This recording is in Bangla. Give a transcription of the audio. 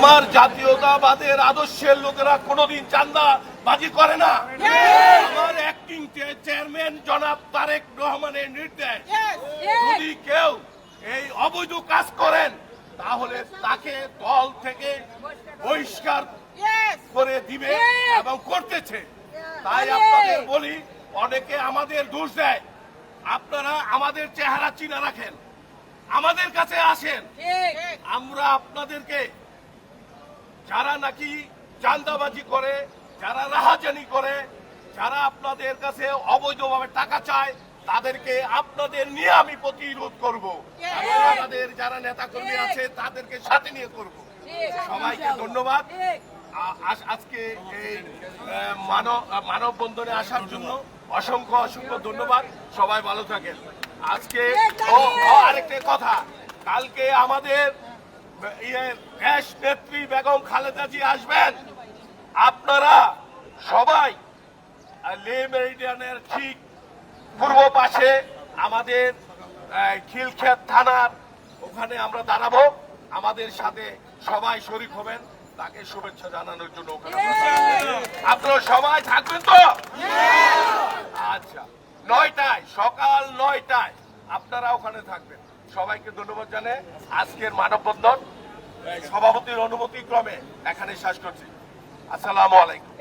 আমার জাতীয়তাবাদের আদর্শের লোকেরা কোনোদিন চাঁদাবাজি করে না। আমার অ্যাক্টিং চেয়ারম্যান জনাব তারেক রহমানের নির্দেশ, যদি কেউ এই অবৈধ কাজ করেন তাহলে তাকে দল থেকে বহিষ্কার করে দিবে এবং করতেছে। তাই আপনাদের বলি, অনেকে আমাদের দোষ দেয়, আপনারা আমাদের চেহারা চিনা রাখেন, আমাদের কাছে আসেন, আমরা আপনাদেরকে যারা নাকি চাঁদাবাজি করে, যারা রাহাজানি করে, যারা আপনাদের কাছে অবৈধভাবে টাকা চায়, তাদেরকে আপনাদের নিয়ে আমি প্রতিরোধ করব। আমাদের যারা নেতাকর্মী আছে তাদেরকে সাথে নিয়ে করব। সবাইকে ধন্যবাদ আজকে এই মানববন্ধনে আসার জন্য। অসংখ্য অসংখ্য ধন্যবাদ। সবাই ভালো থাকেন। আজকে আরেকটা কথা, কালকে আমাদের দেশ নেত্রী বেগম খালেদা জি আসবেন। আপনারা সবাই লে মেরিডিয়ানের ঠিক পূর্ব পাশে আমাদের খিলক্ষেত থানার ওখানে আমরা দাঁড়াবো। আমাদের সাথে সবাই শরীক হবেন, তাকে শুভেচ্ছা জানানোর জন্য ওখানে আপনারা সবাই থাকবেন তো? আচ্ছা, 9টায়, সকাল 9টায় আপনারা ওখানে থাকবেন। সবাইকে ধন্যবাদ জানাই। আজকের মানববন্ধন সভাপতির অনুমতি ক্রমে এখানে শেষ করছি। আসসালামু আলাইকুম।